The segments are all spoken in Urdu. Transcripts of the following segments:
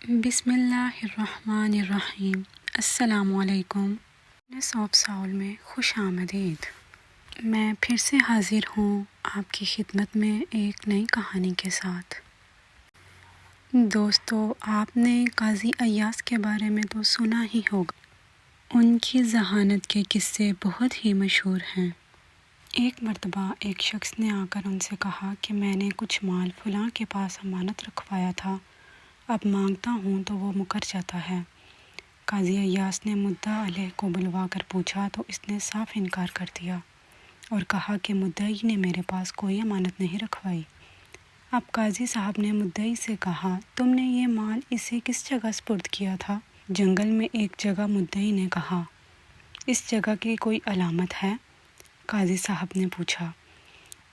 بسم اللہ الرحمن الرحیم۔ السلام علیکم۔ صوب ساؤل میں خوش آمدید۔ میں پھر سے حاضر ہوں آپ کی خدمت میں ایک نئی کہانی کے ساتھ۔ دوستو، آپ نے قاضی ایاز کے بارے میں تو سنا ہی ہوگا۔ ان کی ذہانت کے قصے بہت ہی مشہور ہیں۔ ایک مرتبہ ایک شخص نے آ کر ان سے کہا کہ میں نے کچھ مال فلاں کے پاس امانت رکھوایا تھا، اب مانگتا ہوں تو وہ مکر جاتا ہے۔ قاضی ایاز نے مدعا علیہ کو بلوا کر پوچھا تو اس نے صاف انکار کر دیا اور کہا کہ مدعی نے میرے پاس کوئی امانت نہیں رکھوائی۔ اب قاضی صاحب نے مدعی سے کہا، تم نے یہ مال اسے کس جگہ سپرد کیا تھا؟ جنگل میں ایک جگہ۔ مدعی نے کہا، اس جگہ کی کوئی علامت ہے؟ قاضی صاحب نے پوچھا،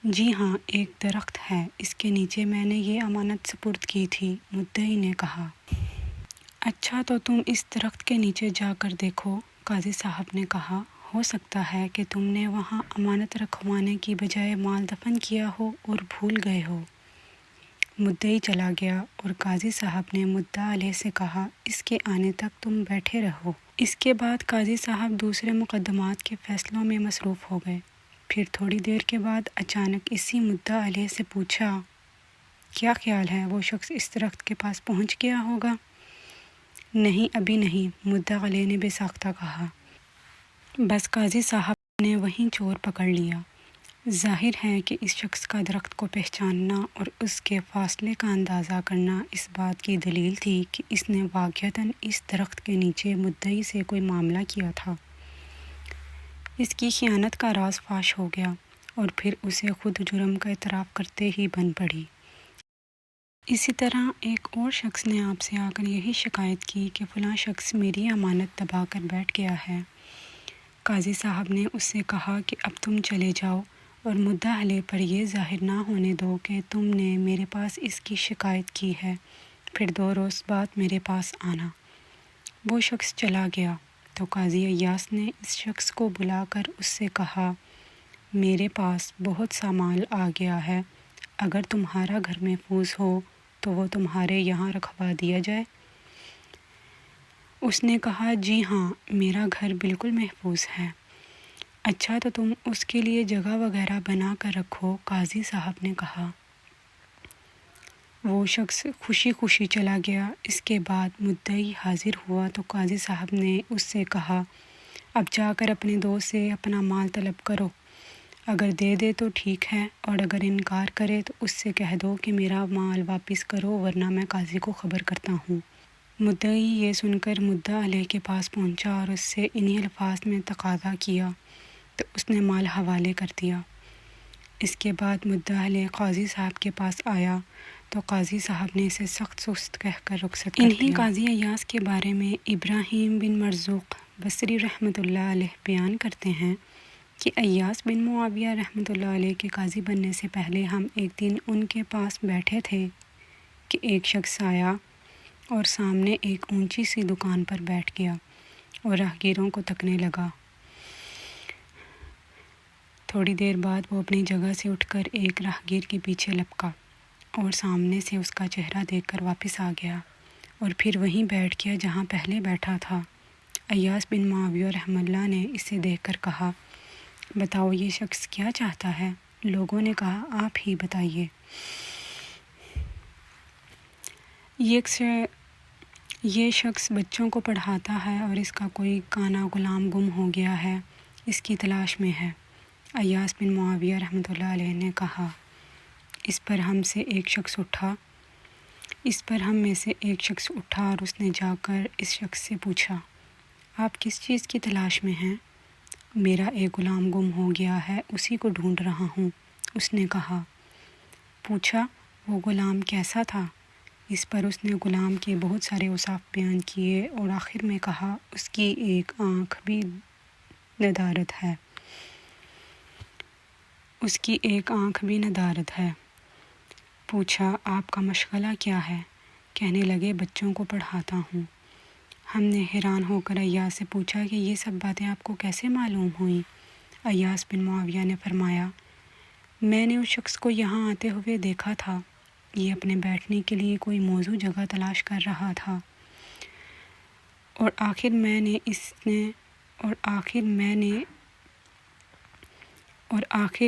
جی ہاں، ایک درخت ہے، اس کے نیچے میں نے یہ امانت سپرد کی تھی۔ مدعی نے کہا، اچھا تو تم اس درخت کے نیچے جا کر دیکھو۔ قاضی صاحب نے کہا، ہو سکتا ہے کہ تم نے وہاں امانت رکھوانے کی بجائے مال دفن کیا ہو اور بھول گئے ہو۔ مدعی چلا گیا اور قاضی صاحب نے مدعا علیہ سے کہا، اس کے آنے تک تم بیٹھے رہو۔ اس کے بعد قاضی صاحب دوسرے مقدمات کے فیصلوں میں مصروف ہو گئے۔ پھر تھوڑی دیر کے بعد اچانک اسی مدعا علیہ سے پوچھا، کیا خیال ہے وہ شخص اس درخت کے پاس پہنچ گیا ہوگا؟ نہیں، ابھی نہیں، مدعا علیہ نے بے ساختہ کہا۔ بس قاضی صاحب نے وہیں چور پکڑ لیا۔ ظاہر ہے کہ اس شخص کا درخت کو پہچاننا اور اس کے فاصلے کا اندازہ کرنا اس بات کی دلیل تھی کہ اس نے واقعتاً اس درخت کے نیچے مدعی سے کوئی معاملہ کیا تھا۔ اس کی خیانت کا راز فاش ہو گیا اور پھر اسے خود جرم کا اعتراف کرتے ہی بن پڑی۔ اسی طرح ایک اور شخص نے آپ سے آ کر یہی شکایت کی کہ فلاں شخص میری امانت دبا کر بیٹھ گیا ہے۔ قاضی صاحب نے اس سے کہا کہ اب تم چلے جاؤ اور مدعا علیہ پر یہ ظاہر نہ ہونے دو کہ تم نے میرے پاس اس کی شکایت کی ہے، پھر 2 روز بعد میرے پاس آنا۔ وہ شخص چلا گیا تو قاضی ایاز نے اس شخص کو بلا کر اس سے کہا، میرے پاس بہت سا مال آ گیا ہے، اگر تمہارا گھر محفوظ ہو تو وہ تمہارے یہاں رکھوا دیا جائے؟ اس نے کہا، جی ہاں، میرا گھر بالکل محفوظ ہے۔ اچھا تو تم اس کے لیے جگہ وغیرہ بنا کر رکھو، قاضی صاحب نے کہا۔ وہ شخص خوشی خوشی چلا گیا۔ اس کے بعد مدعی حاضر ہوا تو قاضی صاحب نے اس سے کہا، اب جا کر اپنے دوست سے اپنا مال طلب کرو، اگر دے دے تو ٹھیک ہے اور اگر انکار کرے تو اس سے کہہ دو کہ میرا مال واپس کرو ورنہ میں قاضی کو خبر کرتا ہوں۔ مدعی یہ سن کر مدعا علیہ کے پاس پہنچا اور اس سے انہی الفاظ میں تقاضا کیا تو اس نے مال حوالے کر دیا۔ اس کے بعد مدعا علیہ قاضی صاحب کے پاس آیا تو قاضی صاحب نے اسے سخت سخت کہہ کر رخصت کر دیا۔ انہی قاضی ایاز کے بارے میں ابراہیم بن مرزوق بصری رحمۃ اللہ علیہ بیان کرتے ہیں کہ ایاز بن معاویہ رحمۃ اللہ علیہ کے قاضی بننے سے پہلے ہم ایک دن ان کے پاس بیٹھے تھے کہ ایک شخص آیا اور سامنے ایک اونچی سی دکان پر بیٹھ گیا اور راہگیروں کو تکنے لگا۔ تھوڑی دیر بعد وہ اپنی جگہ سے اٹھ کر ایک راہگیر کے پیچھے لپکا اور سامنے سے اس کا چہرہ دیکھ کر واپس آ گیا اور پھر وہیں بیٹھ گیا جہاں پہلے بیٹھا تھا۔ ایاز بن معاویہ رحمہ اللہ نے اسے دیکھ کر کہا، بتاؤ یہ شخص کیا چاہتا ہے؟ لوگوں نے کہا، آپ ہی بتائیے۔ یہ شخص بچوں کو پڑھاتا ہے اور اس کا کوئی کانا غلام گم ہو گیا ہے، اس کی تلاش میں ہے۔ ایاز بن معاویہ رحمۃ اللہ علیہ نے کہا، اس پر ہم میں سے ایک شخص اٹھا اور اس نے جا کر اس شخص سے پوچھا، آپ کس چیز کی تلاش میں ہیں؟ میرا ایک غلام گم ہو گیا ہے، اسی کو ڈھونڈ رہا ہوں، اس نے کہا۔ پوچھا، وہ غلام کیسا تھا؟ اس پر اس نے غلام کے بہت سارے اوصاف بیان کیے اور آخر میں کہا، اس کی ایک آنکھ بھی ندارد ہے۔ پوچھا، آپ کا مشغلہ کیا ہے؟ کہنے لگے، بچوں کو پڑھاتا ہوں۔ ہم نے حیران ہو کر ایاز سے پوچھا کہ یہ سب باتیں آپ کو کیسے معلوم ہوئیں؟ ایاز بن معاویہ نے فرمایا، میں نے اس شخص کو یہاں آتے ہوئے دیکھا تھا، یہ اپنے بیٹھنے کے لیے کوئی موزوں جگہ تلاش کر رہا تھا، اور آخر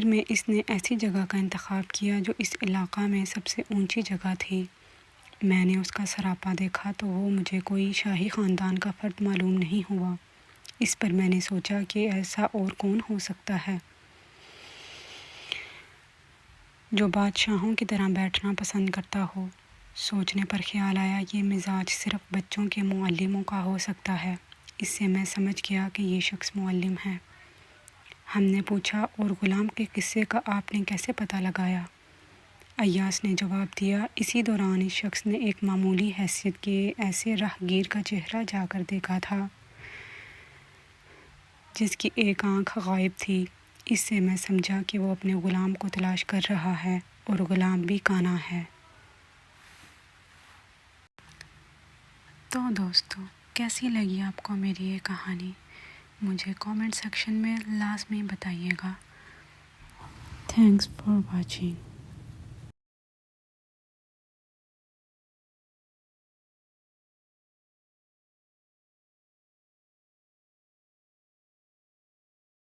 میں اس نے ایسی جگہ کا انتخاب کیا جو اس علاقہ میں سب سے اونچی جگہ تھی۔ میں نے اس کا سراپا دیکھا تو وہ مجھے کوئی شاہی خاندان کا فرد معلوم نہیں ہوا۔ اس پر میں نے سوچا کہ ایسا اور کون ہو سکتا ہے جو بادشاہوں کی طرح بیٹھنا پسند کرتا ہو۔ سوچنے پر خیال آیا یہ مزاج صرف بچوں کے معلموں کا ہو سکتا ہے۔ اس سے میں سمجھ گیا کہ یہ شخص معلم ہے۔ ہم نے پوچھا، اور غلام کے قصے کا آپ نے کیسے پتہ لگایا؟ ایاز نے جواب دیا، اسی دوران اس شخص نے ایک معمولی حیثیت کے ایسے راہ گیر کا چہرہ جا کر دیکھا تھا جس کی ایک آنکھ غائب تھی۔ اس سے میں سمجھا کہ وہ اپنے غلام کو تلاش کر رہا ہے، اور غلام بھی کانا ہے۔ تو دوستو، کیسی لگی آپ کو میری یہ کہانی؟ مجھے کامنٹ سیکشن میں لازمی بتائیے گا۔ Thanks for watching.